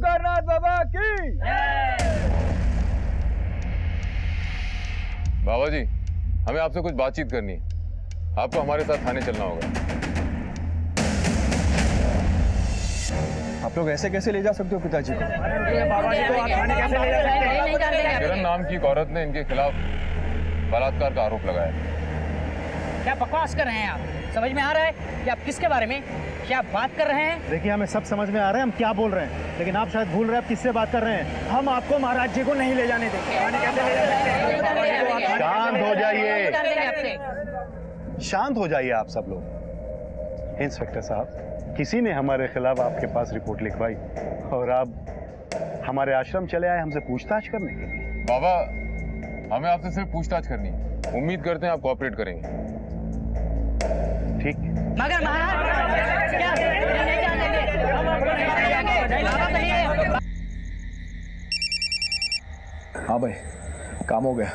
ओंकारनाथ बाबा की। बाबा जी, हमें आपसे कुछ बातचीत करनी है। आपको हमारे साथ थाने चलना होगा। आप लोग ऐसे कैसे ले जा सकते हो पिताजी को? किरण नाम की एक औरत ने इनके खिलाफ बलात्कार का आरोप लगाया। क्या बकवास कर रहे हैं आप? समझ में आ रहा है कि आप किसके बारे में क्या बात कर रहे हैं? देखिए, हमें सब समझ में आ रहा है हम क्या बोल रहे हैं, लेकिन आप शायद भूल रहे हैं आप किससे बात कर रहे हैं। हम आपको महाराज जी को नहीं ले जाने देंगे। शांत हो जाइए, शांत हो जाइए आप सब लोग। इंस्पेक्टर साहब, किसी ने हमारे खिलाफ आपके पास रिपोर्ट लिखवाई और आप हमारे आश्रम चले आए हमसे पूछताछ करने के लिए। बाबा, हमें आपसे सिर्फ पूछताछ करनी है। उम्मीद करते हैं आप कोऑपरेट करेंगे। ठीक। मगर महाराज क्या नहीं जाने देंगे। हाँ भाई, काम हो गया।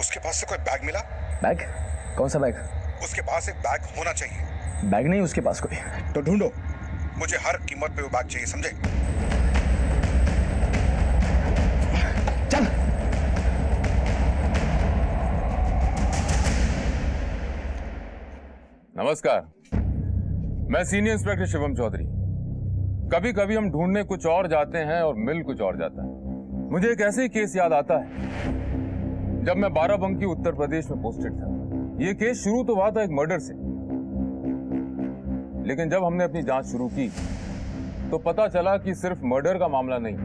उसके पास से कोई बैग मिला? बैग? कौन सा बैग? उसके पास एक बैग होना चाहिए। बैग नहीं उसके पास कोई। तो ढूंढो, मुझे हर कीमत पे वो बैग चाहिए, समझे? चल। नमस्कार, मैं सीनियर इंस्पेक्टर शिवम चौधरी। कभी कभी हम ढूंढने कुछ और जाते हैं और मिल कुछ और जाता है। मुझे एक ऐसे ही केस याद आता है जब मैं बाराबंकी उत्तर प्रदेश में पोस्टेड था। ये केस शुरू तो हुआ था एक मर्डर से, लेकिन जब हमने अपनी जांच शुरू की तो पता चला कि सिर्फ मर्डर का मामला नहीं,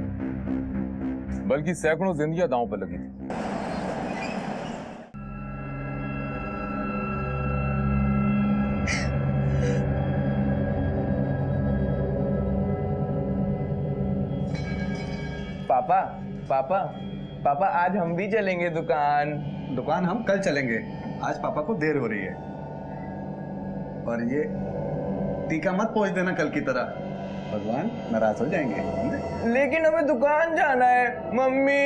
बल्कि सैकड़ों जिंदगियां दांव पर लगी थी। पापा पापा पापा, आज हम भी चलेंगे दुकान हम कल चलेंगे। आज पापा को देर हो रही है। और ये टीका मत पहुंच देना कल की तरह, भगवान नाराज हो जाएंगे। लेकिन हमें दुकान जाना है मम्मी।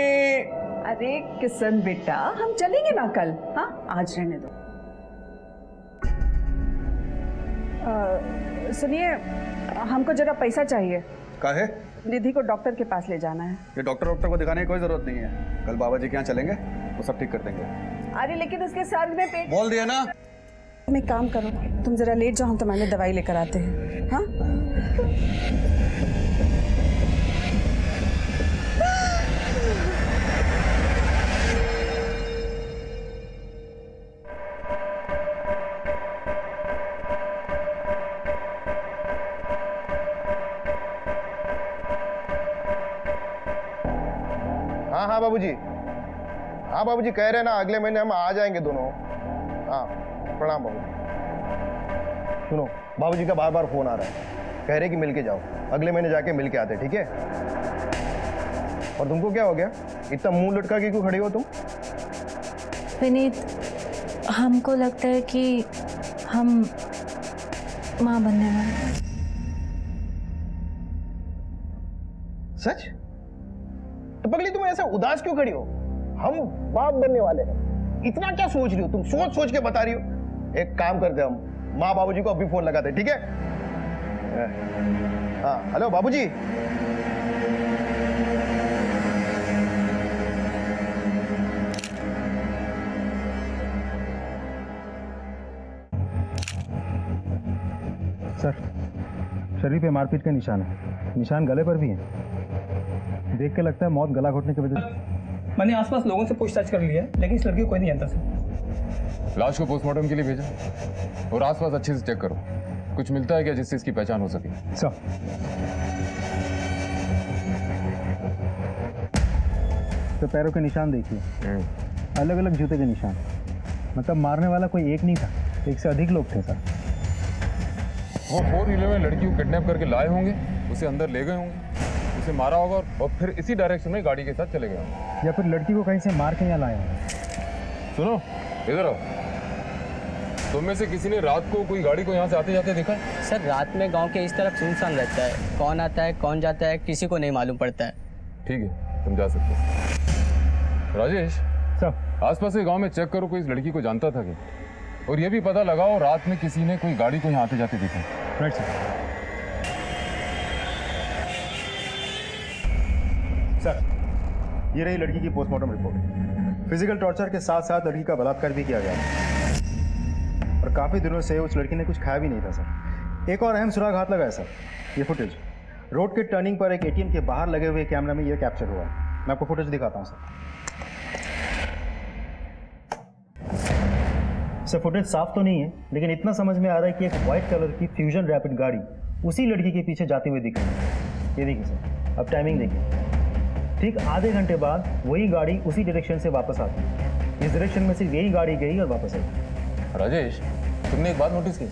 अरे किशन बेटा, हम चलेंगे ना कल। हाँ, आज रहने दो। सुनिए, हमको जरा पैसा चाहिए। काहे? निधि को डॉक्टर के पास ले जाना है। ये डॉक्टर को दिखाने की कोई जरूरत नहीं है। कल बाबा जी के यहाँ चलेंगे, वो सब ठीक कर देंगे। अरे लेकिन उसके सर में पेट। बोल दिया ना। तुम एक काम करो, तुम जरा लेट जाओ, हम तुम्हारे लिए दवाई लेकर आते हैं। हाँ? हाँ हाँ बाबूजी, हाँ बाबूजी कह रहे हैं ना अगले महीने हम आ जाएंगे दोनों। हाँ प्रणाम बाबूजी। सुनो, बाबूजी का बार बार फोन आ रहा है, कह रहे कि मिल के जाओ, अगले महीने जाके मिल के आते, ठीक है? और तुमको क्या हो गया, इतना मुंह लटका के क्यों खड़ी हो तुम? विनीत, हमको लगता है कि हम माँ बनने वाले हैं। सच? तो पगली तुम ऐसा उदास क्यों खड़ी हो? हम बाप बनने वाले हैं, इतना क्या सोच रही हो तुम? सोच सोच के बता रही हो। एक काम करते हम, माँ बाबूजी को अभी फोन लगाते, ठीक है? हाँ, हेलो बाबूजी। सर, शरीर पे मारपीट के निशान है, निशान गले पर भी है। देख के लगता है मौत गला घोटने की वजह से। मैंने आसपास लोगों से पूछताछ कर लिया है, लेकिन इस लड़की को कोई नहीं जानता सर। लाश को पोस्टमार्टम के लिए भेजा और आसपास अच्छे से चेक करो, कुछ मिलता है क्या जिससे इसकी पहचान हो सके? सर, तो पैरों के निशान देखिए, अलग अलग जूते के निशान। मतलब मारने वाला कोई एक नहीं था, एक से अधिक लोग थे सर। वो 4-व्हीलर में लड़की को किडनैप करके लाए होंगे, उसे अंदर ले गए होंगे, उसे मारा होगा और फिर इसी डायरेक्शन में गाड़ी के साथ चले गए होंगे। या फिर लड़की को कहीं से मार के यहाँ लाया होंगे। सुनो, इधर आओ। तुम में से किसी ने रात को कोई गाड़ी को यहाँ से आते जाते देखा है? सर, रात में गांव के इस तरफ सुनसान रहता है, कौन आता है कौन जाता है किसी को नहीं मालूम पड़ता है। ठीक है, तुम जा सकते हो। राजेश सर, आसपास के गांव में चेक करो, कोई इस लड़की को जानता था क्या? और ये भी पता लगाओ रात में किसी ने कोई गाड़ी को यहाँ आते जाते देखा। Right sir. सर, ये रही लड़की की पोस्टमार्टम रिपोर्ट। फिजिकल टॉर्चर के साथ साथ लड़की का बलात्कार भी किया गया है और काफ़ी दिनों से उस लड़की ने कुछ खाया भी नहीं था सर। एक और अहम सुराग हाथ लगा है सर, ये फुटेज रोड के टर्निंग पर एक एटीएम के बाहर लगे हुए कैमरा में ये कैप्चर हुआ है। मैं आपको फुटेज दिखाता हूँ सर। फुटेज साफ तो नहीं है, लेकिन इतना समझ में आ रहा है कि एक वाइट कलर की फ्यूजन रैपिड गाड़ी उसी लड़की के पीछे जाती हुई दिख रही है। ये देखिए सर, अब टाइमिंग देखिए, ठीक आधे घंटे बाद वही गाड़ी उसी डायरेक्शन से वापस आती है। इस डायरेक्शन में सिर्फ यही गाड़ी गई और वापस आई। राजेश, तुमने एक बात नोटिस की?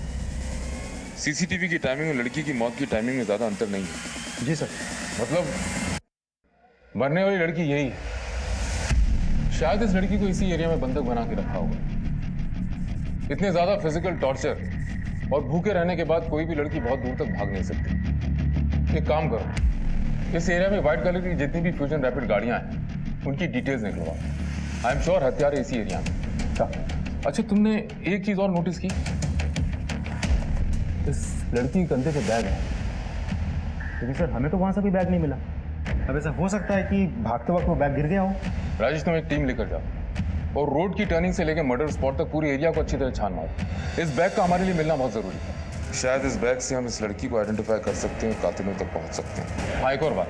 सीसीटीवी की टाइमिंग और लड़की की मौत की टाइमिंग में ज्यादा अंतर नहीं है। जी सर। मतलब मरने वाली लड़की यही है। शायद इस लड़की को इसी एरिया में बंधक बना के रखा होगा। इतने ज्यादा फिजिकल टॉर्चर और भूखे रहने के बाद कोई भी लड़की बहुत दूर तक भाग नहीं सकती। एक काम करो, इस एरिया में व्हाइट कलर की जितनी भी फ्यूजन रैपिड गाड़ियां हैं उनकी डिटेल्स निकलवाओ। आई एम श्योर हत्यारे इसी एरिया में। अच्छा, तुमने एक चीज और नोटिस की? इस लड़की के कंधे पे बैग है। लेकिन सर, हमें तो वहां से कोई बैग नहीं मिला। अब ऐसा हो सकता है कि भागते वक्त वो बैग गिर गया हो। राजेश, तुम एक टीम लेकर जाओ और रोड की टर्निंग से लेकर मर्डर स्पॉट तक पूरे एरिया को अच्छी तरह छान मारो। इस बैग का हमारे लिए मिलना बहुत जरूरी है। शायद इस बैग से हम इस लड़की को आइडेंटिफाई कर सकते हैं, कातिलों तक पहुंच सकते हैं। हाँ, एक और बात,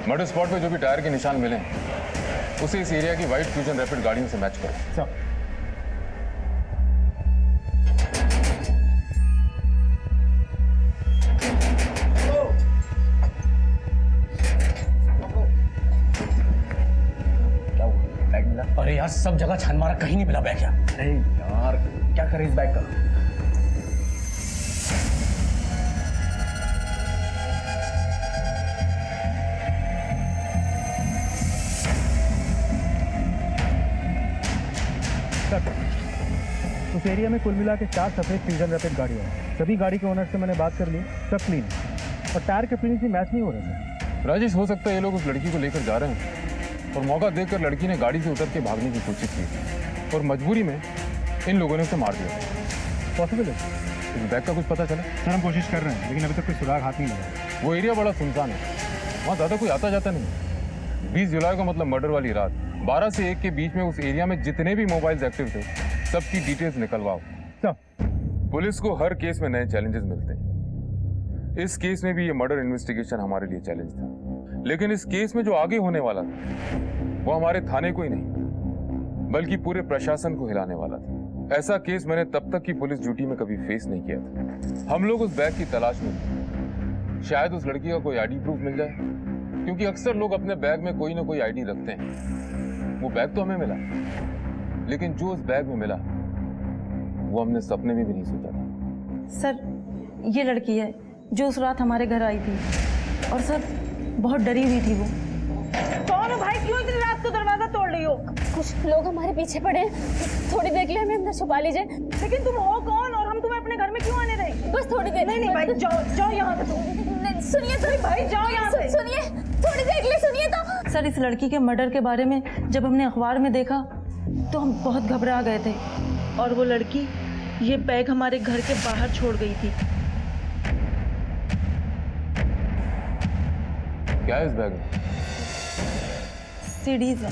मर्डर स्पॉट पे जो भी टायर के निशान मिले हैं उसे इस एरिया की व्हाइट फ्यूजन रैपिड गाड़ियों से मैच करो। सर, अरे यार, सब जगह छान मारा, कहीं नहीं मिला बैग यार। अरे यार, क्या करें इस बैग का? उस एरिया में कुल मिला के 4 सफेद फ्यूजन रैपिड गाड़ियाँ हैं। सभी गाड़ी के ओनर से मैंने बात कर ली, सब क्लीन और टायर के फिनिश भी मैच नहीं हो रहे सर। राजेश, हो सकता है ये लोग उस लड़की को लेकर जा रहे हैं और मौका देखकर लड़की ने गाड़ी से उतर के भागने की कोशिश की और मजबूरी में इन लोगों ने उसे मार दिया। पॉसिबल है। इस बैग का कुछ पता चला? सर, हम कोशिश कर रहे हैं, लेकिन अभी तक कोई सुराग हाथ नहीं लगा। वो एरिया बड़ा सुनसान है, वहाँ ज़्यादा कोई आता जाता नहीं। 20 जुलाई को मतलब मर्डर वाली रात 12 से 1 के बीच में उस एरिया में जितने भी मोबाइल्स एक्टिव थे सबकी डिटेल्स निकलवाओ। पुलिस को हर केस में नए चैलेंजेस मिलते हैं। इस केस में भी ये मर्डर इन्वेस्टिगेशन हमारे लिए चैलेंज था, लेकिन इस केस में जो आगे होने वाला था वो हमारे थाने को ही नहीं बल्कि पूरे प्रशासन को हिलाने वाला था। ऐसा केस मैंने तब तक की पुलिस ड्यूटी में कभी फेस नहीं किया था। हम लोग उस बैग की तलाश में थे। शायद उस लड़की का कोई आईडी प्रूफ मिल जाए, क्योंकि अक्सर लोग अपने बैग में कोई ना कोई आईडी रखते हैं। वो बैग तो हमें मिला, लेकिन जो उस बैग में मिला वो हमने सपने में भी नहीं सोचा था। सर, ये लड़की है जो उस रात हमारे घर आई थी और सर बहुत डरी हुई थी वो। कौन हो भाई? क्यों इतनी रात को दरवाजा तोड़ रही हो? कुछ लोग हमारे पीछे पड़े हैं, थोड़ी देर के लिए हमें अंदर छुपा लीजिए। लेकिन तुम हो कौन और हम तुम्हें अपने घर में क्यों आने दें? बस थोड़ी देर। नहीं भाई, जाओ यहाँ से तुम। सुनिए तो भाई, जाओ यहाँ से। सुनिए, थोड़ी देर के लिए सुनिए तो। सर, इस लड़की के मर्डर के बारे में जब हमने अखबार में देखा तो हम बहुत घबरा गए थे। और वो लड़की ये बैग हमारे घर के बाहर छोड़ गई थी। क्या है इस बैग में? सीडीज है।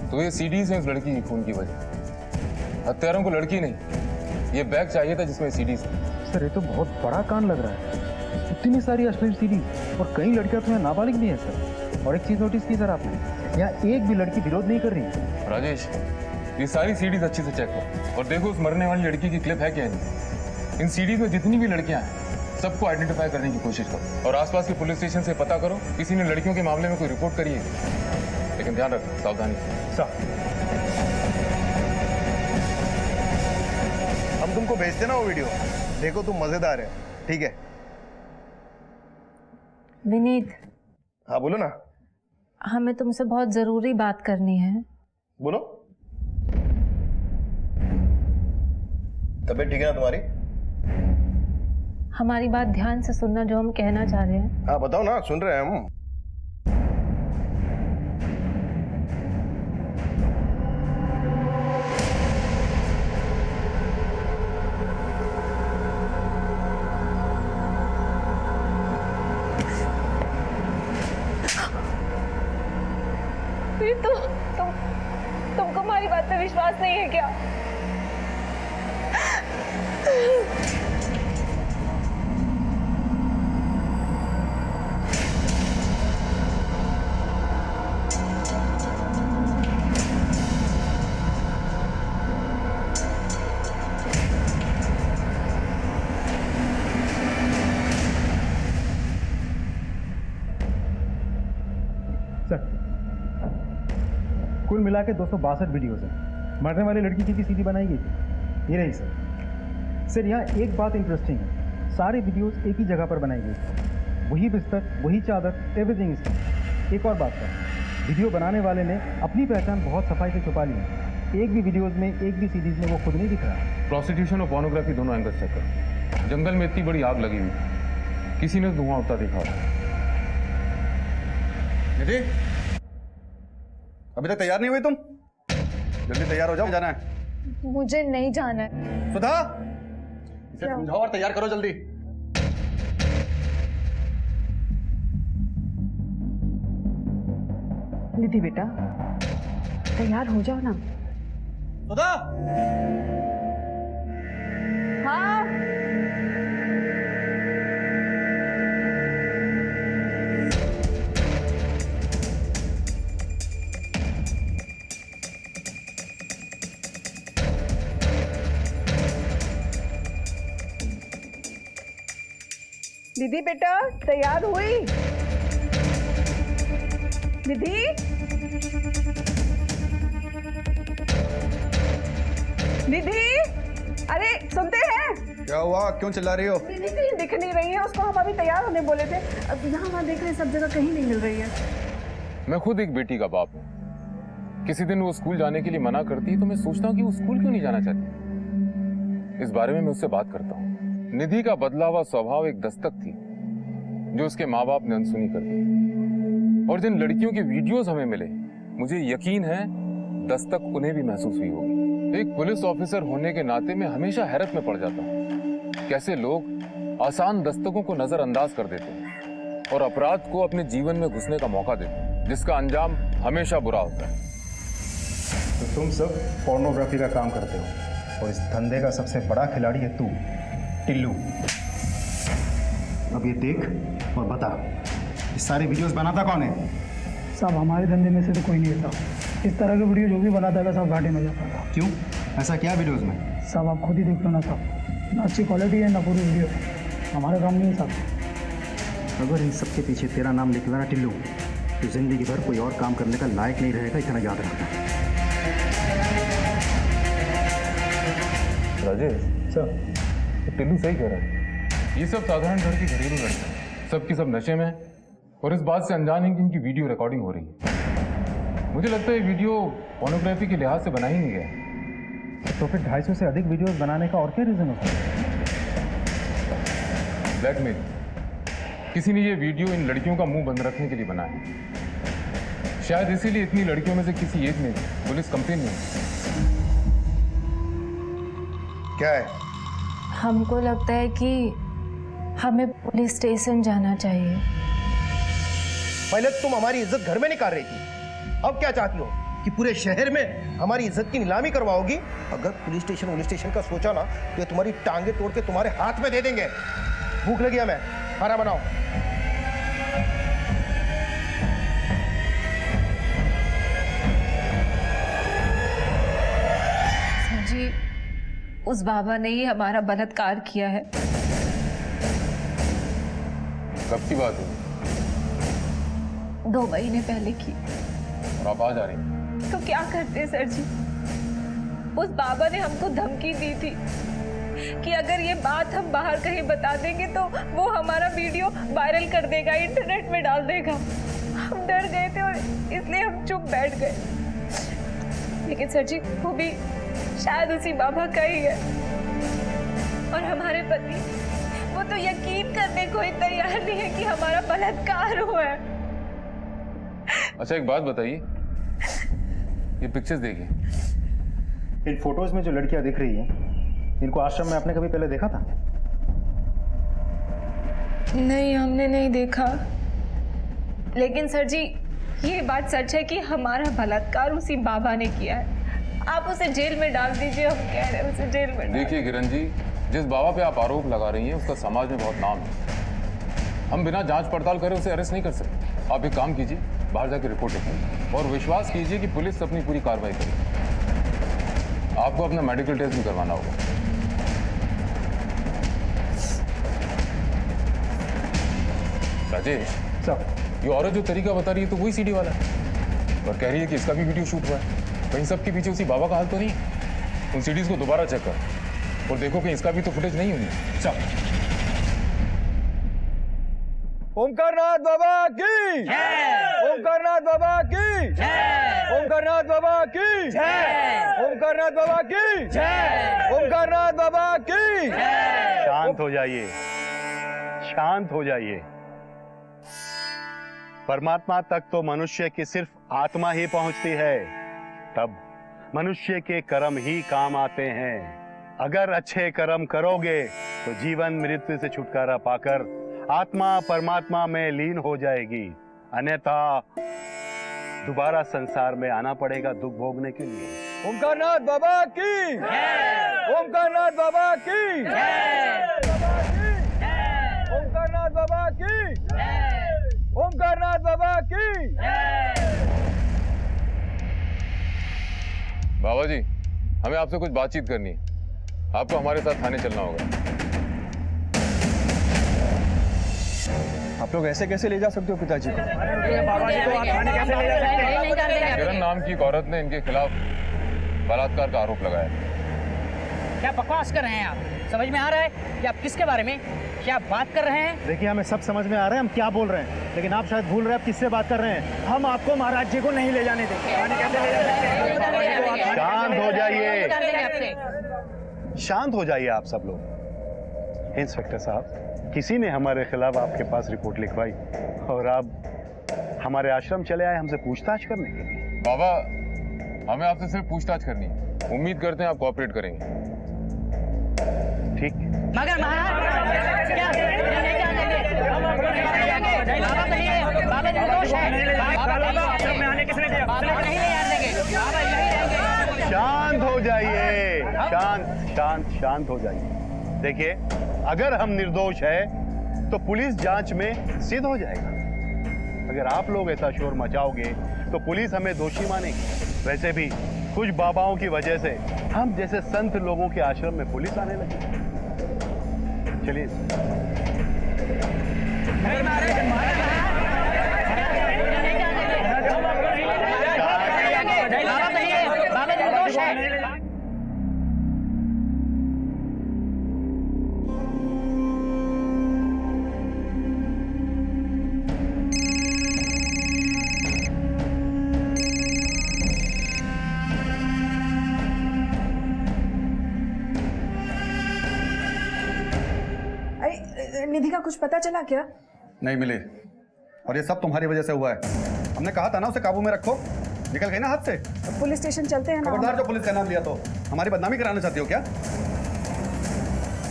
तो ये सीडीज हैं इस लड़की की खून की वजह। हत्यारों को लड़की नहीं, ये बैग चाहिए था जिसमें सीडीज थी। सर, ये तो बहुत बड़ा कांड लग रहा है। इतनी सारी अश्लील सीडीज और कई लड़कियां तो यहाँ नाबालिग भी हैं सर। और एक चीज नोटिस की सर आपने, यहाँ एक भी लड़की विरोध नहीं कर रही है। राजेश, ये सारी सीडीज अच्छे से चेक करो और देखो उस मरने वाली लड़की की क्लिप है क्या नहीं। इन सीडीज में जितनी भी लड़कियां हैं सबको आइडेंटिफाई करने की कोशिश करो और आसपास के पुलिस स्टेशन से पता करो किसी ने लड़कियों के मामले में कोई रिपोर्ट करी है। लेकिन ध्यान रखो, सावधानी से। हम तुमको भेजते ना वो वीडियो, देखो तुम मजेदार है। ठीक है विनीत। हाँ बोलो ना। हमें तुमसे बहुत जरूरी बात करनी है। बोलो। तबीयत ठीक है ना तुम्हारी? हमारी बात ध्यान से सुनना, जो हम कहना चाह रहे हैं। हाँ बताओ ना, सुन रहे हैं हम। फिर तुमको हमारी बात पे विश्वास नहीं है क्या? सर, कुल मिला के 262 वीडियोस हैं। मरने वाली लड़की की भी सीडी बनाई गई थी। ये रही सर। सर यहाँ एक बात इंटरेस्टिंग है, सारे वीडियोस एक ही जगह पर बनाई गई थी। वही बिस्तर, वही चादर, एवरीथिंग इज। एक और बात सर, वीडियो बनाने वाले ने अपनी पहचान बहुत सफाई से छुपा ली है। एक भी वीडियोस में, एक भी सीरीज में वो खुद नहीं दिख रहा। प्रोस्टिट्यूशन और पोर्नोग्राफी दोनों एंगल चेक करो। जंगल में इतनी बड़ी आग लगी हुई, किसी ने धुआं उठता देखा होगा। निधि, अभी तक तैयार नहीं हुई तुम? जल्दी तैयार हो जाओ, जाना है। मुझे नहीं जाना है। सुधा, इसे समझाओ और तैयार करो जल्दी। निधि बेटा, तैयार हो जाओ ना। सुधा! हाँ। निधि बेटा, तैयार हुई? निधि? निधि, अरे सुनते हैं? क्या हुआ, क्यों चिल्ला रही हो? निधि कहीं दिख नहीं रही है। उसको हम अभी तैयार होने बोले थे, अब यहाँ वहाँ देख रहे हैं, सब जगह कहीं नहीं मिल रही है। मैं खुद एक बेटी का बाप हूँ। किसी दिन वो स्कूल जाने के लिए मना करती है तो मैं सोचता हूँ कि वो स्कूल क्यों नहीं जाना चाहती। इस बारे में मैं उससे बात करता हूँ। निधि का बदला हुआ स्वभाव एक दस्तक थी जो उसके माँ बाप ने अनसुनी कर दी। और जिन लड़कियों के वीडियोस हमें मिले, मुझे यकीन है दस्तक उन्हें भी महसूस हुई होगी। एक पुलिस ऑफिसर होने के नाते मैं हमेशा हैरत में पड़ जाता हूँ कैसे लोग आसान दस्तकों को नजरअंदाज कर देते हैं और अपराध को अपने जीवन में घुसने का मौका देते हैं, जिसका अंजाम हमेशा बुरा होता है। तो तुम सब पोर्नोग्राफी का काम करते हो और इस धंधे का सबसे बड़ा खिलाड़ी है तू, टिल्लू। अब ये देख और बता, ये सारे वीडियोस बनाता कौन है? साहब हमारे धंधे में से तो कोई नहीं है साहब। इस तरह के वीडियो जो भी बनाता था सब घाटे में जाता था। क्यों? ऐसा क्या वीडियोस में? साहब आप खुद ही देख लो ना साहब, ना अच्छी क्वालिटी है ना पूरी वीडियो है। हमारा काम नहीं है साहब। अगर इन सब के पीछे तेरा नाम निकला ना टिल्लू, तो जिंदगी भर कोई और काम करने का लायक नहीं रहेगा, इतना याद रखना। राजेश सर, तो टिल्लू सही कह रहा है। ये सब साधारण घर की घरेलू लड़कियां हैं, सबकी सब नशे में और इस बात से अनजान है कि इनकी वीडियो रिकॉर्डिंग हो रही है। मुझे लगता है ये वीडियो पोर्नोग्राफी के लिहाज से बना ही नहीं गया। तो फिर 250 से अधिक वीडियोस बनाने का और क्या रीजन हो सकता है? ब्लैकमेल। किसी ने ये वीडियो इन लड़कियों का मुंह बंद रखने के लिए बनाया है। शायद इसीलिए इतनी लड़कियों में से किसी एक ने पुलिस कंप्लेन नहीं। क्या है? हमको लगता है कि हमें पुलिस स्टेशन जाना चाहिए। पहले तुम हमारी इज्जत घर में निकाल रही थी, अब क्या चाहती हो कि पूरे शहर में हमारी इज्जत की नीलामी करवाओगी? अगर पुलिस स्टेशन का सोचा ना तो ये तुम्हारी टांगे तोड़ के तुम्हारे हाथ में दे देंगे। भूख लगी है, मैं खाना बनाओ। सर जी, उस बाबा ने ही हमारा बलात्कार किया है। कब की बात है? 2 महीने पहले की। और आप आ जा रही हैं? तो क्या करते सर जी? उस बाबा ने हमको धमकी दी थी कि अगर ये बात हम बाहर कहीं बता देंगे तो वो हमारा वीडियो वायरल कर देगा, इंटरनेट में डाल देगा। हम डर गए थे और इसलिए हम चुप बैठ गए। लेकिन सर जी, वो भी शायद उसी बाबा का ही है। और हमारे पति वो तो यकीन करने को ही तैयार नहीं है कि हमारा बलात्कार हुआ है। अच्छा एक बात बताइए, ये पिक्चर्स देखिए। इन फोटोज में जो लड़कियां दिख रही हैं, इनको आश्रम में आपने कभी पहले देखा था? नहीं, हमने नहीं देखा। लेकिन सर जी, ये बात सच है कि हमारा बलात्कार उसी बाबा ने किया है। आप उसे जेल में डाल दीजिए, हम कह रहे हैं उसे जेल में। देखिए किरण जी, जिस बाबा पे आप आरोप लगा रही हैं उसका समाज में बहुत नाम है। हम बिना जांच पड़ताल करे उसे अरेस्ट नहीं कर सकते। आप एक काम कीजिए, बाहर जाकर रिपोर्ट लिखिए और विश्वास कीजिए कि पुलिस अपनी पूरी कार्रवाई करेगी। आपको अपना मेडिकल टेस्ट भी करवाना होगा। राजेश सर, ये औरत जो तरीका बता रही है तो वही सीडी वाला है और कह रही है कि इसका भी वीडियो शूट हुआ है। कहीं सबके पीछे उसी बाबा का हाल तो नहीं है? उन सीडीज को दोबारा चेक कर और देखो कि इसका भी तो फुटेज नहीं होगी। चल। ओमकारनाथ बाबा की जय, ओमकारनाथ बाबा की जय, ओमकारनाथ बाबा की जय, ओमकारनाथ बाबा की जय, ओमकारनाथ बाबा की जय। शांत हो जाइए, शांत हो जाइए। परमात्मा तक तो मनुष्य की सिर्फ आत्मा ही पहुंचती है, तब मनुष्य के कर्म ही काम आते हैं। अगर अच्छे कर्म करोगे तो जीवन मृत्यु से छुटकारा पाकर आत्मा परमात्मा में लीन हो जाएगी, अन्यथा दोबारा संसार में आना पड़ेगा दुख भोगने के लिए। ओमकारनाथ बाबा की जय, ओमकारनाथ बाबा की जय, ओमकारनाथ बाबा की जय, ओमकारनाथ बाबा की जय। बाबा जी, हमें आपसे कुछ बातचीत करनी है। आपको हमारे साथ थाने चलना होगा। आप लोग ऐसे कैसे ले जा सकते हो पिताजी को? किरण नाम की एक औरत ने इनके खिलाफ बलात्कार का आरोप लगाया। क्या बकवास कर रहे हैं आप? समझ में आ रहा है कि आप किसके बारे में क्या बात कर रहे हैं? देखिए, हमें सब समझ में आ रहा है हम क्या बोल रहे हैं, लेकिन आप शायद भूल रहे हैं आप किससे बात कर रहे हैं। हम आपको महाराज जी को नहीं ले जाने देंगे। शांत हो जाइए, शांत हो जाइए आप सब लोग। इंस्पेक्टर साहब, किसी ने हमारे खिलाफ आपके पास रिपोर्ट लिखवाई और आप हमारे आश्रम चले आए हमसे पूछताछ करने के लिए। बाबा, हमें आपसे सिर्फ पूछताछ करनी है। उम्मीद करते हैं आप कोऑपरेट करेंगे। ठीक। मगर महाराज क्या नहीं जानेंगे? बाबा नहीं है, बाबा निर्दोष है। बाबा आश्रम में आने किसने दिया? बाबा नहीं ले आने देंगे, बाबा यहीं रहेंगे। शांत हो जाइए, शांत शांत शांत हो जाइए। देखिए, अगर हम निर्दोष है तो पुलिस जांच में सिद्ध हो जाएगा। अगर आप लोग ऐसा शोर मचाओगे तो पुलिस हमें दोषी मानेगी। वैसे भी कुछ बाबाओं की वजह से हम जैसे संत लोगों के आश्रम में पुलिस आने लगी। चलिए। बाबा निर्दोष है। निधि का कुछ पता चला क्या? नहीं मिली, और ये सब तुम्हारी वजह से हुआ है। हमने कहा था ना उसे काबू में रखो, निकल गई ना हाथ से। पुलिस स्टेशन चलते हैं ना। खबरदार, जो पुलिस का नाम लिया तो हमारी बदनामी कराना चाहती हो क्या?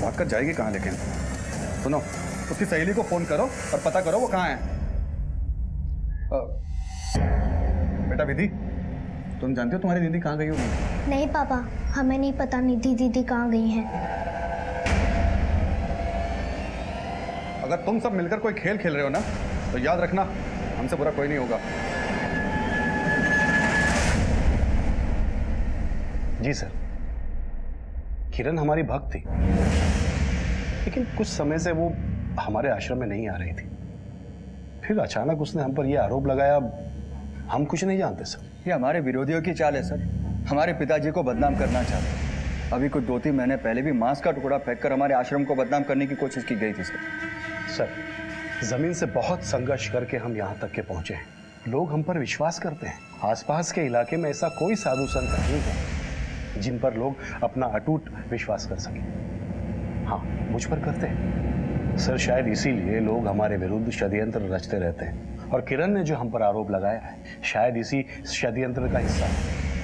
भाग कर जाएगी कहाँ? लेकिन सुनो, उसकी सहेली को फोन करो और पता करो वो कहाँ है। बेटा विधि, तुम जानती हो तुम्हारी दीदी कहाँ गई होगी? नहीं पापा, हमें नहीं पता निधि दीदी कहाँ गई हैं। अगर तुम सब मिलकर कोई खेल खेल रहे हो ना, तो याद रखना हमसे बुरा कोई नहीं होगा। जी सर। किरण हमारी भक्त थी, लेकिन कुछ समय से वो हमारे आश्रम में नहीं आ रही थी। फिर अचानक उसने हम पर यह आरोप लगाया। हम कुछ नहीं जानते सर। ये हमारे विरोधियों की चाल है सर, हमारे पिताजी को बदनाम करना चाहते हैं। अभी कुछ 2-3 महीने पहले भी मांस का टुकड़ा फेंककर हमारे आश्रम को बदनाम करने की कोशिश की गई थी सर, जमीन से बहुत संघर्ष करके हम यहाँ तक के पहुंचे हैं। लोग हम पर विश्वास करते हैं। आसपास के इलाके में ऐसा कोई साधु संत नहीं है जिन पर लोग अपना अटूट विश्वास कर सकें। हाँ, मुझ पर करते हैं सर। शायद इसीलिए लोग हमारे विरुद्ध षड्यंत्र रचते रहते हैं, और किरण ने जो हम पर आरोप लगाया है शायद इसी षड्यंत्र का हिस्सा है।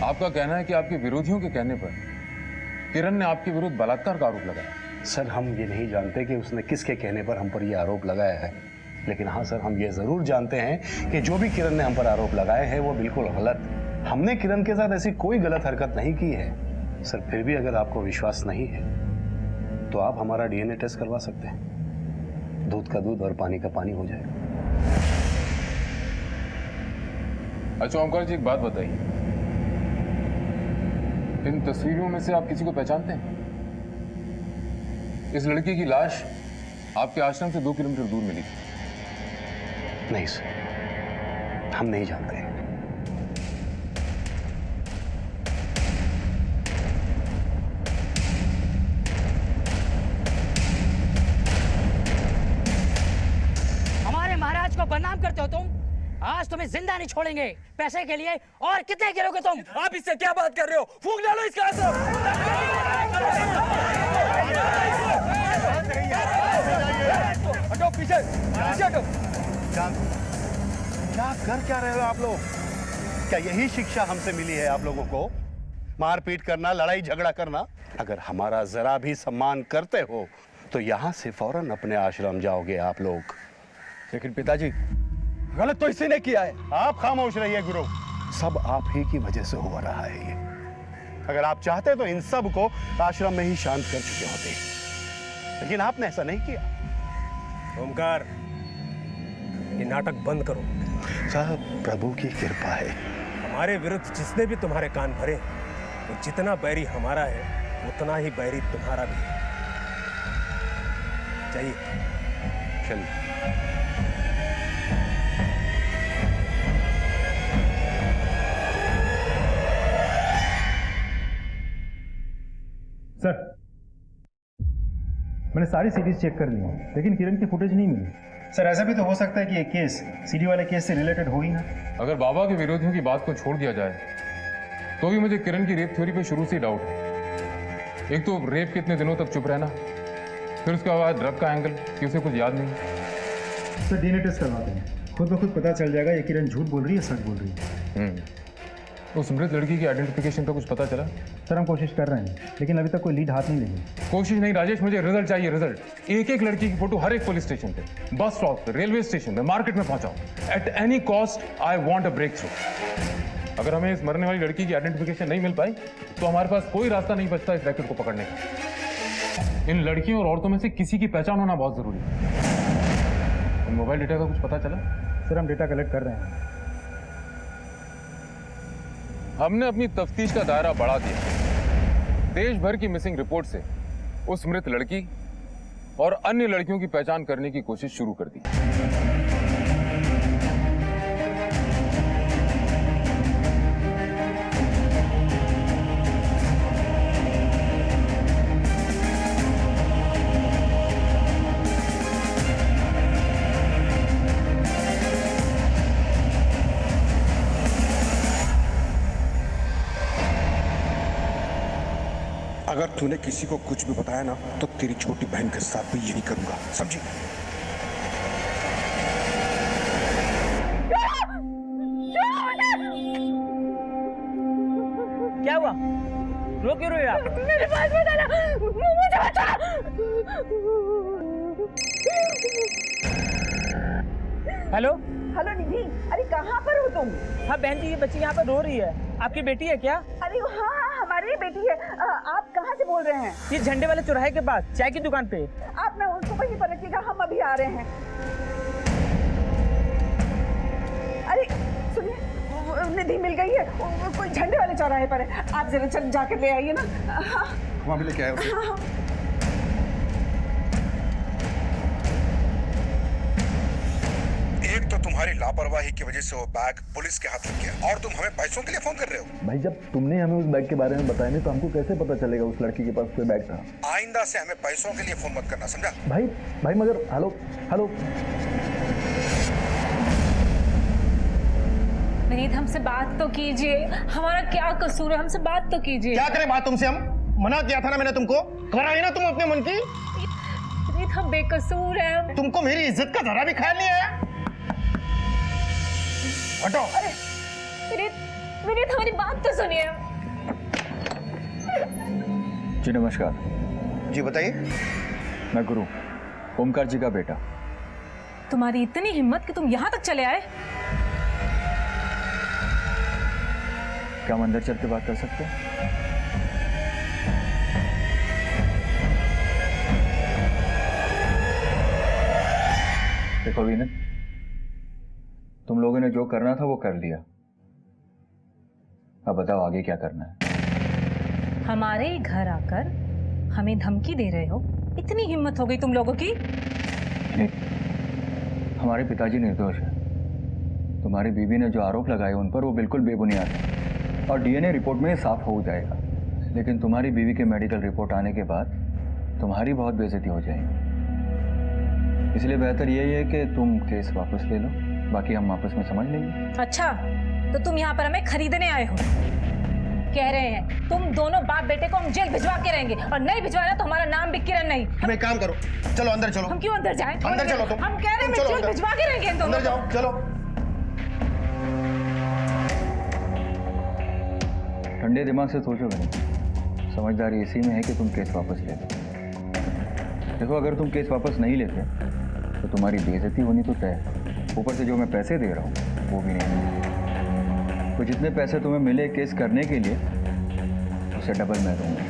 आपका कहना है कि आपके विरोधियों के कहने पर किरण ने आपके विरुद्ध बलात्कार का आरोप लगाया? सर, हम ये नहीं जानते कि उसने किसके कहने पर हम पर यह आरोप लगाया है, लेकिन हाँ सर, हम ये जरूर जानते हैं कि जो भी किरण ने हम पर आरोप लगाए हैं वो बिल्कुल गलत। हमने किरण के साथ ऐसी कोई गलत हरकत नहीं की है सर। फिर भी अगर आपको विश्वास नहीं है तो आप हमारा डीएनए टेस्ट करवा सकते हैं। दूध का दूध और पानी का पानी हो जाएगा। अच्छा ओमकार जी, एक बात बताइए, इन तस्वीरों में से आप किसी को पहचानते हैं? इस लड़की की लाश आपके आश्रम से 2 किलोमीटर दूर मिली थी। नहीं सर, हम नहीं जानते हैं। हमारे महाराज को बदनाम करते हो तुम। आज तुम्हें जिंदा नहीं छोड़ेंगे। पैसे के लिए और कितने गिरोगे तुम? आप इससे क्या बात कर रहे हो? फूंक डालो इसका आश्रम। हटो पीछे, पीछे हटो। क्या कर क्या रहे हो आप लोग? क्या यही शिक्षा हमसे मिली है आप लोगों को? मारपीट करना, लड़ाई झगड़ा करना? अगर हमारा जरा भी सम्मान करते हो तो यहाँ से फौरन अपने आश्रम जाओगे आप लोग। लेकिन पिताजी, गलत तो इसी ने किया है। आप खामोश रहिए गुरु, सब आप ही की वजह से हो रहा है ये। अगर आप चाहते तो इन सब को आश्रम में ही शांत कर चुके होते, लेकिन आपने ऐसा नहीं किया। ओमकार, ये नाटक बंद करो। साहब, प्रभु की कृपा है। हमारे विरुद्ध जिसने भी तुम्हारे कान भरे, वो जितना बैरी हमारा है उतना ही बैरी तुम्हारा भी है। चाहिए चलिए। सर, मैंने सारी सीरीज चेक कर ली है, लेकिन किरण की फुटेज नहीं मिली। सर, ऐसा भी तो हो सकता है कि ये केस सीडी वाले केस से रिलेटेड हो ही ना। अगर बाबा के विरोधियों की बात को छोड़ दिया जाए तो भी मुझे किरण की रेप थ्योरी पे शुरू से ही डाउट है। एक तो रेप के इतने दिनों तक चुप रहना, फिर उसके बाद ड्रग का एंगल कि उसे कुछ याद नहीं। सर, डीएनए टेस्ट करवाते हैं, खुद ब खुद पता चल जाएगा ये किरण झूठ बोल रही है सच बोल रही है। उस मृत लड़की की आइडेंटिफिकेशन का कुछ पता चला? सर, हम कोशिश कर रहे हैं, लेकिन अभी तक कोई लीड हाथ नहीं लगी। कोशिश नहीं राजेश, मुझे रिजल्ट चाहिए, रिजल्ट। एक एक लड़की की फोटो हर एक पुलिस स्टेशन पे, बस स्टॉप पे, रेलवे स्टेशन पे, मार्केट में पहुंचाओ। At any cost I want a breakthrough. अगर हमें इस मरने वाली लड़की की आइडेंटिफिकेशन नहीं मिल पाई तो हमारे पास कोई रास्ता नहीं बचता इस रैकेट को पकड़ने का। इन लड़कियों और औरतों में से किसी की पहचान होना बहुत जरूरी है। इन मोबाइल डेटा का कुछ पता चला? सर, हम डेटा कलेक्ट कर रहे हैं। हमने अपनी तफ्तीश का दायरा बढ़ा दिया। देश भर की मिसिंग रिपोर्ट से उस मृत लड़की और अन्य लड़कियों की पहचान करने की कोशिश शुरू कर दी। अगर तूने किसी को कुछ भी बताया ना तो तेरी छोटी बहन के साथ भी यही करूंगा, समझी? क्या हुआ? रो क्यों रहे हो आप? मेरे पास बताना, मुझे बता। हेलो हेलो निधि, अरे कहाँ पर हो तुम? हाँ बहन जी, ये बच्ची यहाँ पर रो रही है। आपकी बेटी है क्या? अरे हाँ, हमारी बेटी है। आप कहाँ से बोल रहे हैं? ये झंडे वाले चौराहे के पास चाय की दुकान पे। आप ना उनको वहीं पर रखिएगा, हम अभी आ रहे हैं। अरे सुनिए, निधि मिल गई है, कोई झंडे वाले चौराहे पर है। आप जरा चल जाकर ले आइए ना। वहां भी लेके आए उसे। एक तो तुम्हारी लापरवाही की वजह से वो बैग पुलिस के हाथ लग गया, और तुम हमें पैसों के लिए फोन कर रहे हो। भाई, जब तुमने हमें उस बैग के बारे में बताया नहीं तो हमको कैसे पता चलेगा उस लड़की के पास कोई बैग था? आइंदा से हमें पैसों के लिए फोन मत करना, समझा? भाई मगर हेलो हेलो, विनीत, हमसे बात तो कीजिए। हमारा क्या कसूर है? हमसे बात तो कीजिए। क्या करें बात तुमसे हम? मना किया था ना मैंने तुमको, कराई ना तुम अपने मन की। विनीत हम बेकसूर हैं। तुमको मेरी इज्जत का जरा भी ख्याल नहीं आया? हटो। विनीत हमारी बात तो सुनिए। जी नमस्कार। जी बताइए। मैं गुरु, ओमकार जी का बेटा। तुम्हारी इतनी हिम्मत कि तुम यहाँ तक चले आए? क्या हम अंदर चल के बात कर सकते हैं? देखो विनीत, तुम लोगों ने जो करना था वो कर लिया। अब बताओ आगे क्या करना है? हमारे घर आकर हमें धमकी दे रहे हो? इतनी हिम्मत हो गई तुम लोगों की? नहीं, हमारे पिताजी निर्दोष हैं। तुम्हारी बीवी ने जो आरोप लगाए उन पर वो बिल्कुल बेबुनियाद है और डीएनए रिपोर्ट में साफ हो जाएगा। लेकिन तुम्हारी बीवी के मेडिकल रिपोर्ट आने के बाद तुम्हारी बहुत बेइज्जती हो जाएगी। इसलिए बेहतर यही है कि तुम केस वापस ले लो, बाकी हम आपस में समझ लेंगे। अच्छा, तो तुम यहाँ पर हमें खरीदने आए हो? कह रहे हैं तुम दोनों बाप बेटे को हम जेल भिजवा के रहेंगे, और नहीं भिजवाना तो हमारा नाम भी किरण नहीं। तुम एक काम करो, चलो अंदर चलो। हम क्यों अंदर जाएं? अंदर चलो तुम। हम कह रहे हैं जेल भिजवा के रहेंगे दोनों। अंदर जाओ, चलो। ठंडे दिमाग से सोचोगे नहीं, समझदारी इसी में है कि तुम केस वापस ले लो। देखो, अगर तुम केस वापस नहीं लेते तो तुम्हारी बेइज्जती होनी तो तय है, ऊपर से जो मैं पैसे दे रहा हूँ वो भी नहीं। तो जितने पैसे तुम्हें मिले केस करने के लिए, उसे डबल मैं दूंगा।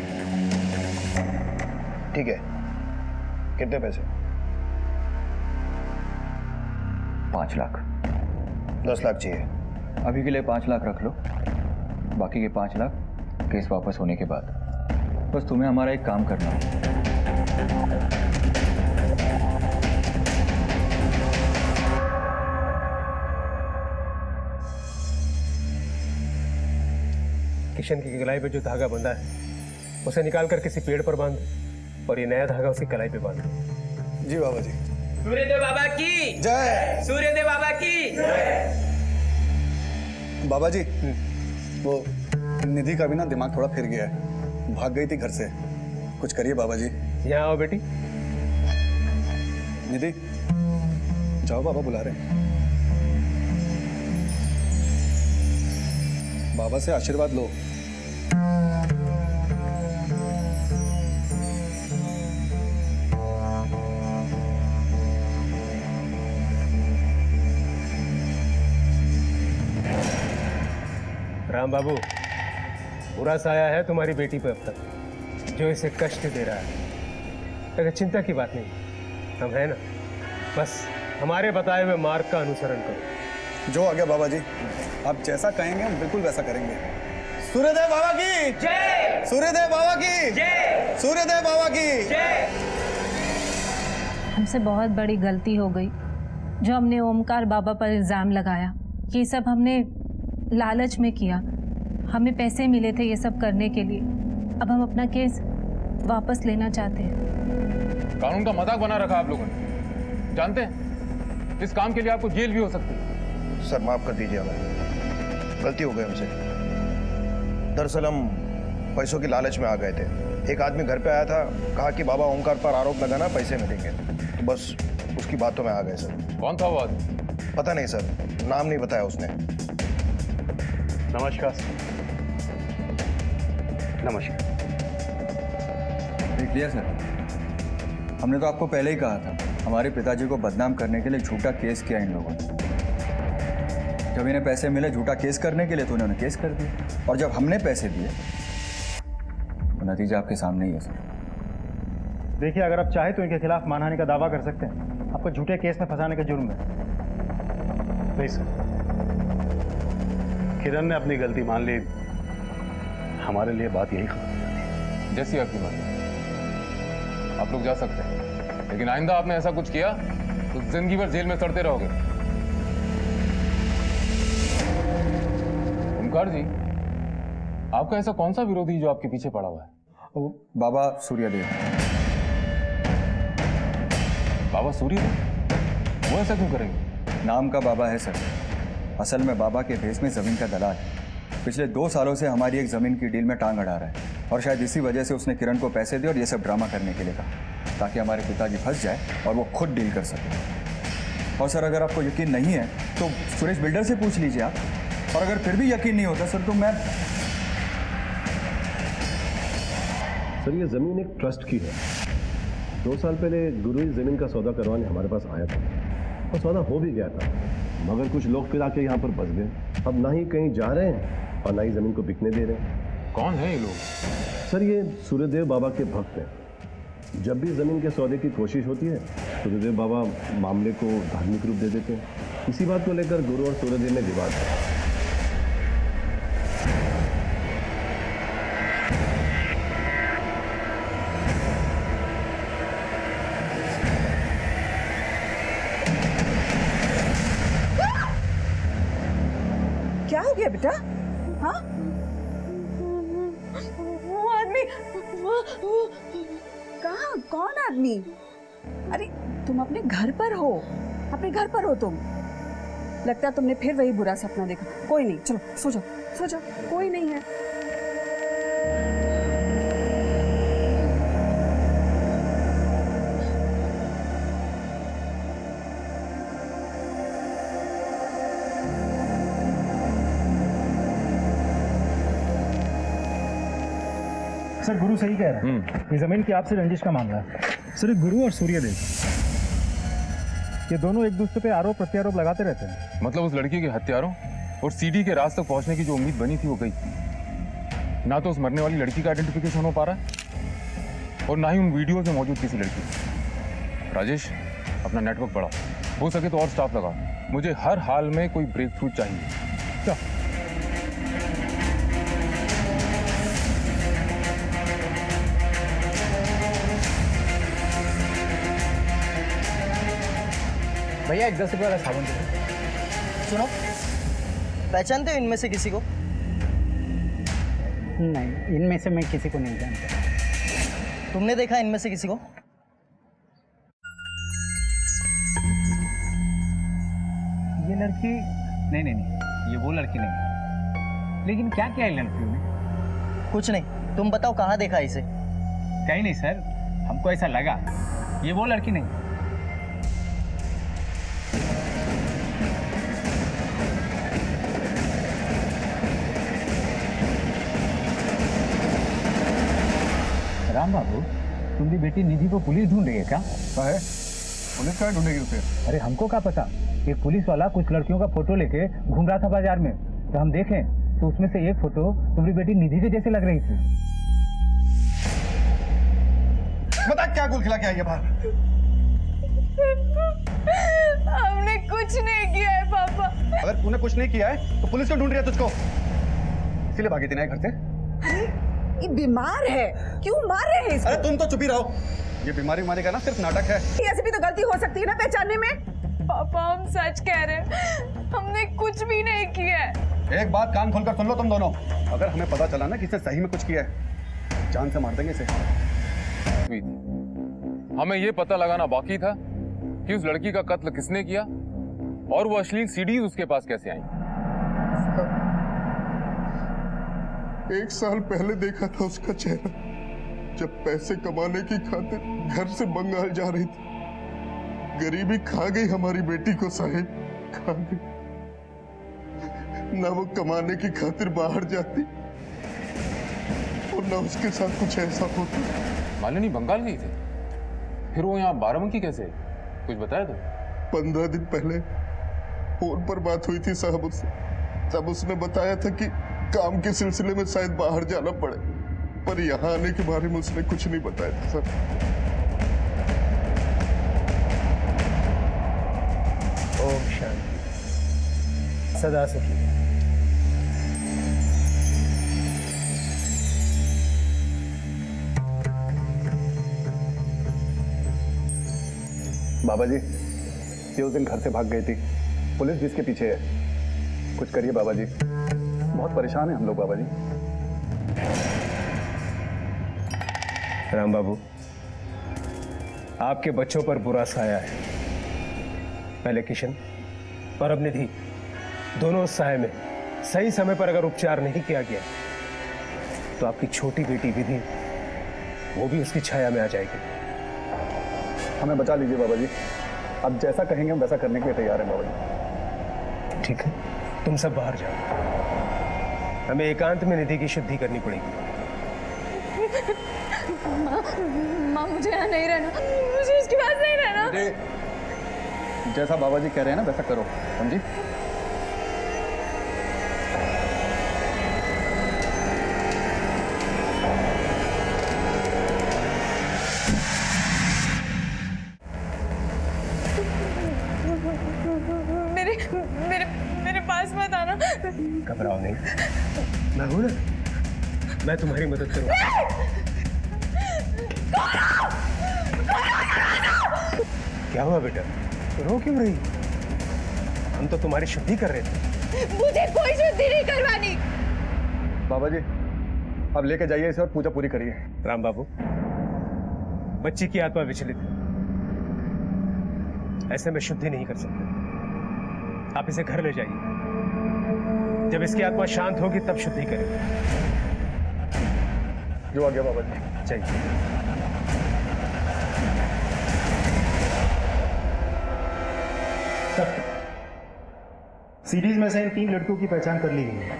ठीक है, कितने पैसे? 5 लाख। 10 लाख चाहिए। अभी के लिए 5 लाख रख लो, बाकी के 5 लाख केस वापस होने के बाद। बस तुम्हें हमारा एक काम करना है। किशन की कलाई पे जो धागा बंधा है उसे निकाल कर किसी पेड़ पर बांध, और ये नया धागा उसकी कलाई पे बांध। जी बाबा जी। सूर्यदेव बाबा की जय। सूर्यदेव बाबा की बाबा जी, वो निधि का भी ना दिमाग थोड़ा फिर गया है, भाग गई थी घर से। कुछ करिए बाबा जी। यहाँ आओ बेटी। निधि, जाओ, बाबा बुला रहे हैं। बाबा से आशीर्वाद लो। राम बाबू, बुरा साया है तुम्हारी बेटी पे अब तक, जो इसे कष्ट दे रहा है। अगर चिंता की बात नहीं, हम है ना, बस हमारे बताए हुए मार्ग का अनुसरण करो। जो आ गया बाबा जी, आप जैसा कहेंगे हम बिल्कुल वैसा करेंगे। सूर्यदेव बाबा की जय। सूर्यदेव बाबा की जय। सूर्यदेव बाबा की जय। हमसे बहुत बड़ी गलती हो गई जो हमने ओमकार बाबा पर इल्ज़ाम लगाया। ये सब हमने लालच में किया, हमें पैसे मिले थे ये सब करने के लिए। अब हम अपना केस वापस लेना चाहते हैं। कानून का मजाक बना रखा आप लोगों ने। जानते हैं इस काम के लिए आपको जेल भी हो सकती है। सर माफ कर दीजिए, हमें गलती हो गई हमसे। दरअसल हम पैसों की लालच में आ गए थे। एक आदमी घर पे आया था, कहा कि बाबा ओमकार पर आरोप लगाना, पैसे मिलेंगे। तो बस उसकी बातों में आ गए सर। कौन था वो आदमी? पता नहीं सर, नाम नहीं बताया उसने। नमस्कार सर। नमस्कार। देख लिया सर, हमने तो आपको पहले ही कहा था, हमारे पिताजी को बदनाम करने के लिए झूठा केस किया इन लोगों ने। जब इन्हें पैसे मिले झूठा केस करने के लिए तो उन्होंने केस कर दिया, और जब हमने पैसे दिए तो नतीजा आपके सामने ही है सर। देखिए, अगर आप चाहे तो इनके खिलाफ मानहानि का दावा कर सकते हैं, आपको झूठे केस में फंसाने का जुर्म है। नहीं सर, किरण ने अपनी गलती मान ली, हमारे लिए बात यही खत्म। जैसी आपकी मर्जी, आप लोग जा सकते हैं, लेकिन आइंदा आपने ऐसा कुछ किया तो जिंदगी भर जेल में सड़ते रहोगे। ओमकार जी, आपका ऐसा कौन सा विरोधी जो आपके पीछे पड़ा हुआ है? बाबा सूर्यदेव। बाबा सूर्यदेव? वो ऐसा क्यों करेंगे? नाम का बाबा है सर, असल में बाबा के भेष में जमीन का दलाल है। पिछले 2 सालों से हमारी एक ज़मीन की डील में टांग अड़ा रहा है और शायद इसी वजह से उसने किरण को पैसे दिए और ये सब ड्रामा करने के लिए कहा ताकि हमारे पिताजी फंस जाए और वो खुद डील कर सके। और सर अगर आपको यकीन नहीं है तो सुरेश बिल्डर से पूछ लीजिए आप, और अगर फिर भी यकीन नहीं होता सर तो मैं सर ये ज़मीन एक ट्रस्ट की है। 2 साल पहले गुरु इस ज़मीन का सौदा करवाने हमारे पास आया था और सौदा हो भी गया था, मगर कुछ लोग फिर आके यहाँ पर बस गए। अब ना ही कहीं जा रहे हैं और ना ही ज़मीन को बिकने दे रहे हैं। कौन है ये लोग? सर ये सूर्यदेव बाबा के भक्त हैं। जब भी ज़मीन के सौदे की कोशिश होती है सूर्यदेव बाबा मामले को धार्मिक रूप दे देते हैं। इसी बात को लेकर गुरु और सूर्यदेव में विवाद है। क्या हो गया बेटा? हाँ वो आदमी कहाँ? कौन आदमी? अरे तुम अपने घर पर हो, अपने घर पर हो तुम। लगता है तुमने फिर वही बुरा सपना देखा। कोई नहीं, चलो सो जाओ, सो जाओ, कोई नहीं है। सर गुरु सही कह रहे हैं, ये जमीन की आपसे रंजिश का मामला है। सर गुरु और सूर्यदेव ये दोनों एक दूसरे पे आरोप प्रत्यारोप लगाते रहते हैं। मतलब उस लड़की के हत्यारों और सीडी के राज तक पहुंचने की जो उम्मीद बनी थी वो गई। ना तो उस मरने वाली लड़की का आइडेंटिफिकेशन हो पा रहा है और ना ही उन वीडियो में मौजूद किसी लड़की। राजेश अपना नेटवर्क बढ़ाओ, हो सके तो और स्टाफ लगाओ। मुझे हर हाल में कोई ब्रेक थ्रू चाहिए। भैया एक 10 रुपये वाला साबुन दे दो। सुनो, पहचानते हो इनमें से किसी को? नहीं, इनमें से मैं किसी को नहीं जानता। तुमने देखा इनमें से किसी को? ये लड़की नहीं नहीं नहीं, ये वो लड़की नहीं। लेकिन क्या किया है लड़की ने? कुछ नहीं, तुम बताओ कहाँ देखा इसे? कहीं नहीं सर, हमको ऐसा लगा ये वो लड़की नहीं। राम बाबू, तुम्हारी बेटी निधि को पुलिस ढूंढ रही है क्या? है पुलिस क्या ढूंढेगी उसे? अरे हमको क्या पता। एक पुलिस वाला कुछ लड़कियों का फोटो लेके घूम रहा था बाजार में, तो हम देखें तो उसमें से एक फोटो तुम्हारी बेटी निधि के जैसे लग रही थी। बता क्या गुल खिला के आई है बाहर? हमने कुछ नहीं किया है पापा। अगर तूने कुछ नहीं किया है तो पुलिस क्यों ढूंढ रही है तुझको? इसीलिए भागी थी ना घर से? ये बीमार है, क्यों मार रहे हैं इसको? अरे तुम तो चुप ही रहो। ये बीमारी मारी का ना सिर्फ नाटक है। ऐसे भी तो गलती हो सकती है ना पहचानने में। पापा हम सच कह रहे हैं, हमने कुछ भी नहीं किया है। एक बात कान खोलकर सुन लो तुम दोनों, अगर हमें पता चला ना कि इसने सही में कुछ किया है, जान से मार देंगे इसे। हमें ये पता लगाना बाकी था कि उस लड़की का कत्ल किसने किया और वो अश्लील सीडी उसके पास कैसे आई। 1 साल पहले देखा था उसका चेहरा, जब पैसे कमाने की खातिर घर से बंगाल जा रही थी। गरीबी खा गई हमारी बेटी को साहिब, खा गई। ना वो कमाने की खातिर बाहर जाती और ना उसके साथ कुछ ऐसा होता। मालिनी बंगाल गई थी, फिर वो यहाँ बाराबंकी कैसे? कुछ बताया तो? 15 दिन पहले फोन पर बात हुई थी साहब उससे, तब उसने बताया था कि काम के सिलसिले में शायद बाहर जाना पड़े, पर यहाँ आने के बारे में उसने कुछ नहीं बताया था सर। ओम शांति, सदा सुखी। बाबा जी, ये उस दिन घर से भाग गई थी, पुलिस भी इसके पीछे है। कुछ करिए बाबा जी, बहुत परेशान हैं हम लोग बाबा जी। राम बाबू, आपके बच्चों पर बुरा साया है। पहले किशन और अब निधि, दोनों उस साये में सही समय पर अगर उपचार नहीं किया गया तो आपकी छोटी बेटी विधि वो भी उसकी छाया में आ जाएगी। हमें बचा लीजिए बाबा जी, अब जैसा कहेंगे हम वैसा करने के लिए तैयार हैं बाबा जी। ठीक है, तुम सब बाहर जाओ, हमें एकांत में निधि की शुद्धि करनी पड़ेगी। माँ मुझे यहाँ नहीं रहना, मुझे इसके पास नहीं रहना। जैसा बाबा जी कह रहे हैं ना वैसा करो, समझी? मेरे मेरे मेरे पास मत आना। घबराओ नहीं, मैं हूं ना, मैं तुम्हारी मदद करूंगा। क्या हुआ बेटा, रो क्यों रही? हम तो तुम्हारी शुद्धि कर रहे थे। मुझे कोई शुद्धि नहीं करवानी। बाबा जी अब लेके जाइए इसे और पूजा पूरी करिए। राम बाबू, बच्ची की आत्मा विचलित है, ऐसे में शुद्धि नहीं कर सकते। आप इसे घर ले जाइए, जब इसकी आत्मा शांत होगी तब शुद्धि करेंगे। जो आ गया बाबा जी। चाहिए सीरीज में से इन 3 लड़कियों की पहचान कर ली गई है।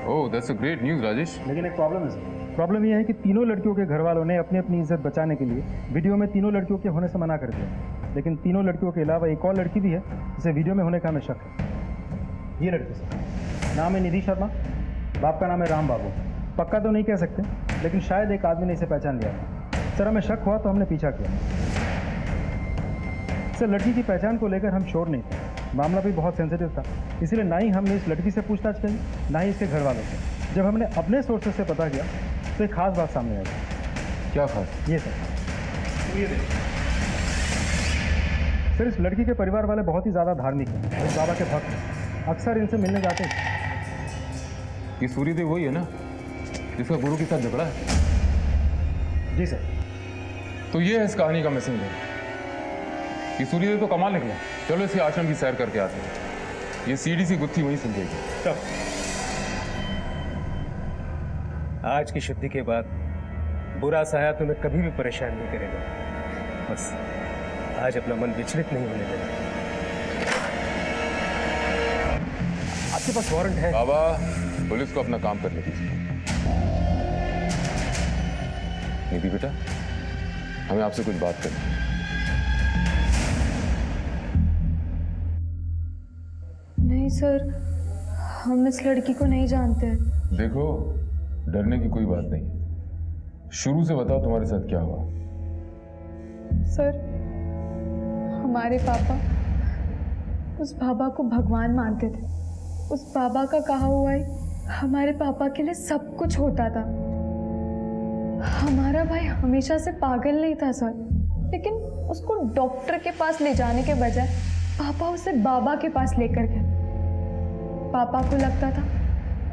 Oh that's a great news Rajesh. लेकिन एक प्रॉब्लम है सर। प्रॉब्लम यह है कि तीनों लड़कियों के घर वालों ने अपनी अपनी इज्जत बचाने के लिए वीडियो में तीनों लड़कियों के होने से मना कर दिया। लेकिन तीनों लड़कियों के अलावा एक और लड़की भी है जिसे वीडियो में होने का हमें शक है। ये लड़की सर, नाम है निधि शर्मा, बाप का नाम है राम बाबू। पक्का तो नहीं कह सकते, लेकिन शायद एक आदमी ने इसे पहचान लिया था। सर हमें शक हुआ तो हमने पीछा किया। सर लड़की की पहचान को लेकर हम श्योर नहीं थे, मामला भी बहुत सेंसिटिव था, इसीलिए ना ही हमने इस लड़की से पूछताछ करी ना ही इसके घर वालों से। जब हमने अपने सोर्सेज से पता किया तो एक खास बात सामने आई। क्या खास? ये सर, सर इस लड़की के परिवार वाले बहुत ही ज़्यादा धार्मिक हैं और बाबा के भक्त हैं, अक्सर इनसे मिलने जाते हैं। ये सूर्यदेव वही है ना जिसका गुरु के साथ झगड़ा है? जी सर। तो ये है इस कहानी का मिसिंग लिंक। ये सूर्यदेव तो कमाल निकला। चलो इसके आश्रम की सैर करके आते हैं, ये सीढ़ी सी गुत्थी वहीं सुलझेगी। आज की शुद्धि के बाद बुरा साया तुम्हें कभी भी परेशान नहीं करेगा। बस आज अपना मन विचलित नहीं होने देना। आपके पास वारंट है? बाबा पुलिस को अपना काम करने दीजिए। निधि बेटा, हमें आपसे कुछ बात करनी है। नहीं सर, हम इस लड़की को नहीं जानते। देखो डरने की कोई बात नहीं, शुरू से बताओ तुम्हारे साथ क्या हुआ। सर हमारे पापा उस बाबा को भगवान मानते थे। उस बाबा का कहा हुआ ही हमारे पापा के लिए सब कुछ होता था। हमारा भाई हमेशा से पागल नहीं था सर, लेकिन उसको डॉक्टर के पास ले जाने के बजाय पापा उसे बाबा के पास लेकर गए। पापा को लगता था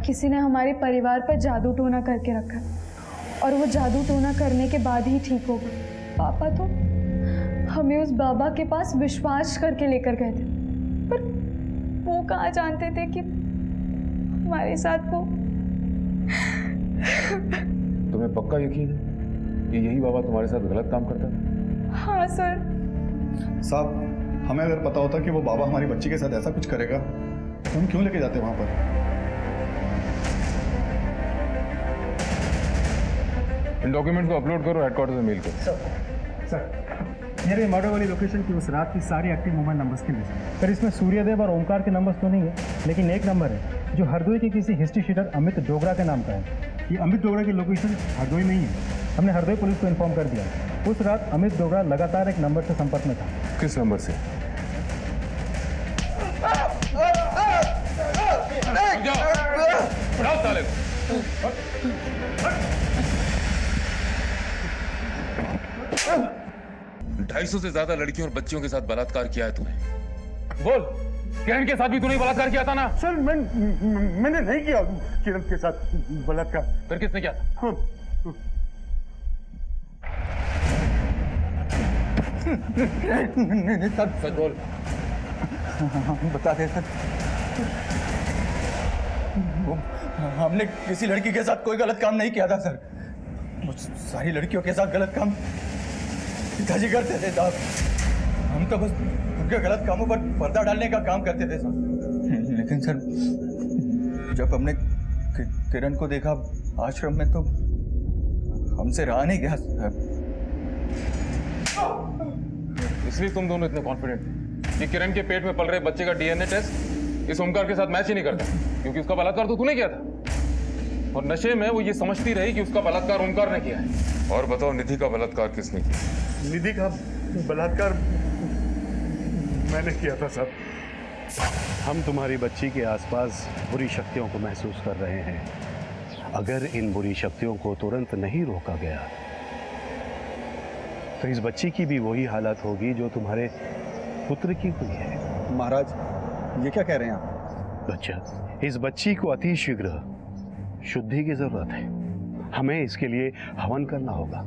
किसी ने हमारे परिवार पर जादू टोना करके रखा और वो जादू टोना करने के बाद ही ठीक होगा। पापा तो हमें उस बाबा के पास विश्वास करके लेकर गए थे, पर वो कहाँ जानते थे कि हमारे साथ वो। तुम्हें पक्का यकीन है कि यही बाबा तुम्हारे साथ गलत काम करता था? हाँ सर। साहब हमें अगर पता होता कि वो बाबा हमारी बच्ची के साथ ऐसा कुछ करेगा तो हम क्यों लेके जाते वहां पर? इन डॉक्यूमेंट को अपलोड करो, हेडक्वार्टर में मेल करो। सर मेरे मर्डर वाली लोकेशन की उस रात की सारी एक्टिव मोबाइल नंबर्स की लिस्ट। सर इसमें सूर्यदेव और ओमकार के नंबर्स तो नहीं है, लेकिन एक नंबर है जो हरदोई के किसी हिस्ट्री शीटर अमित डोगरा के नाम का है। ये अमित डोगरा की लोकेशन हरदोई में ही है। हमने हरदोई पुलिस को इन्फॉर्म कर दिया। उस रात अमित डोगरा लगातार एक नंबर से संपर्क में था। किस नंबर से? साले 250 से ज्यादा लड़कियों और बच्चियों के साथ बलात्कार किया है तूने। बोल, किरण के साथ भी तूने बलात्कार किया था ना? सर मैंने नहीं किया किरण के साथ बलात्कार। फिर किसने किया था? हाँ। नहीं सर, सच बोल। बता दे सर। हमने किसी लड़की के साथ कोई गलत काम नहीं किया था सर। वो सारी लड़कियों के साथ गलत काम पिताजी करते थे साहब। हम तो बस उनके गलत कामों पर पर्दा डालने का काम करते थे सर। लेकिन सर जब हमने किरण को देखा आश्रम में तो हमसे रहा नहीं गया सर। इसलिए तुम दोनों इतने कॉन्फिडेंट थे कि किरण के पेट में पल रहे बच्चे का डीएनए टेस्ट इस ओमकार के साथ मैच ही नहीं करता, क्योंकि उसका बलात्कार तो तूने किया था और नशे में वो ये समझती रही कि उसका बलात्कार ओमकार ने किया है। और बताओ निधि का बलात्कार किसने किया? निधि का बलात्कार मैंने किया था सर। हम तुम्हारी बच्ची के आसपास बुरी शक्तियों को महसूस कर रहे हैं। अगर इन बुरी शक्तियों को तुरंत नहीं रोका गया तो इस बच्ची की भी वही हालत होगी जो तुम्हारे पुत्र की हुई है। महाराज ये क्या कह रहे हैं आप? बच्चा, इस बच्ची को अति शीघ्र शुद्धि की जरूरत है। हमें इसके लिए हवन करना होगा।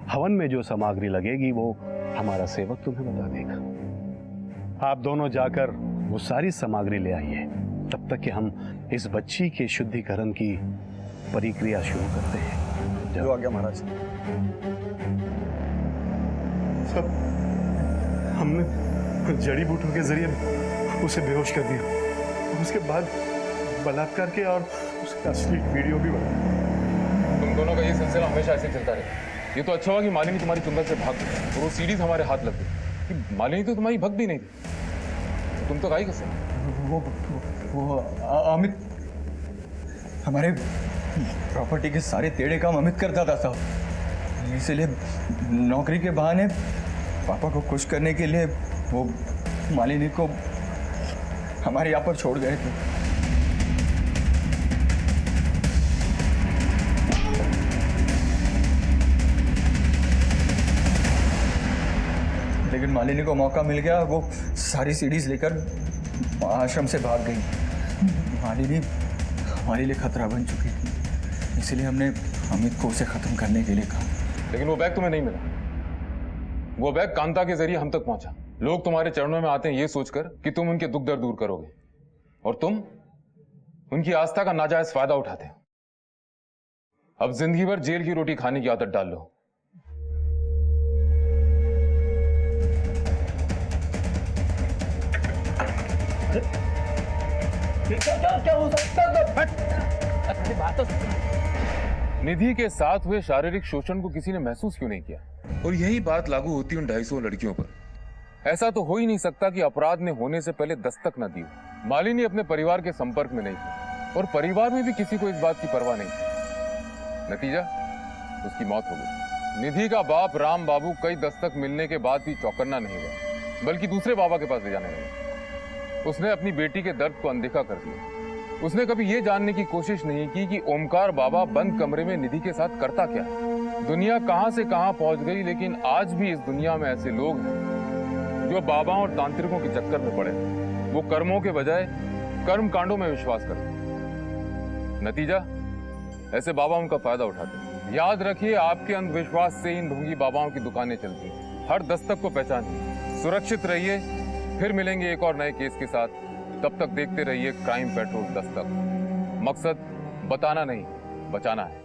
हवन में जो सामग्री लगेगी वो हमारा सेवक तुम्हें बता देगा। आप दोनों जाकर वो सारी सामग्री ले आइए, तब तक कि हम इस बच्ची के शुद्धिकरण की प्रक्रिया शुरू करते हैं। जो आ गया महाराज। सब हमने जड़ी बूटियों के जरिए उसे बेहोश कर दिया। उसके बाद बलात्कार के और उसका असली वीडियो भी बना। तुम दोनों का ये सिलसिला हमेशा ऐसे चलता रहे। ये तो अच्छा हुआ कि मालिनी तुम्हारी चुंबक से भाग गई और वो सीरीज हमारे हाथ लग गई कि मालिनी तो तुम्हारी भक्त भी नहीं थी। तुम तो गाई कैसे? वो अमित हमारे प्रॉपर्टी के सारे टेढ़े काम अमित करता था साहब। इसलिए नौकरी के बहाने पापा को खुश करने के लिए वो मालिनी को हमारे यहाँ पर छोड़ गए थे। लेकिन मालिनी को मौका मिल गया, वो सारी सीढ़ीज लेकर आश्रम से भाग गई। मालिनी हमारे लिए खतरा बन चुकी थी, इसलिए हमने अमित को उसे खत्म करने के लिए कहा। लेकिन वो बैग तुम्हें नहीं मिला। वो बैग कांता के जरिए हम तक पहुंचा। लोग तुम्हारे चरणों में आते हैं ये सोचकर कि तुम उनके दुख दर्द दूर करोगे, और तुम उनकी आस्था का नाजायज फायदा उठाते हो। अब जिंदगी भर जेल की रोटी खाने की आदत डाल लो। क्या हो सकता निधि के साथ हुए शारीरिक शोषण को किसी ने महसूस क्यों नहीं किया? और यही बात लागू होती है उन 250 लड़कियों पर। ऐसा तो हो ही नहीं सकता कि अपराध ने होने से पहले दस्तक न दी हो। मालिनी अपने परिवार के संपर्क में नहीं थी और परिवार में भी किसी को इस बात की परवाह नहीं थी। नतीजा उसकी मौत हो गई। निधि का बाप राम बाबू कई दस्तक मिलने के बाद भी चौकन्ना नहीं हुआ, बल्कि दूसरे बाबा के पास ले जाने लगा। उसने अपनी बेटी के दर्द को अनदेखा कर दिया। उसने कभी यह जानने की कोशिश नहीं की कि ओमकार बाबा बंद कमरे में निधि के साथ करता क्या है। दुनिया कहां से कहां पहुंच गई, लेकिन आज भी इस दुनिया में ऐसे लोग हैं जो बाबाओं और तांत्रिकों के चक्कर में पड़े। वो कर्मों के बजाय कर्म कांडों में विश्वास करते। नतीजा ऐसे बाबा उनका फायदा उठाते। याद रखिए, आपके अंधविश्वास से इन ढोंगी बाबाओं की दुकानें चलती हैं। हर दस्तक को पहचानिए। सुरक्षित रहिए। फिर मिलेंगे एक और नए केस के साथ। तब तक देखते रहिए क्राइम पेट्रोल दस्तक। मकसद बताना नहीं, बचाना है।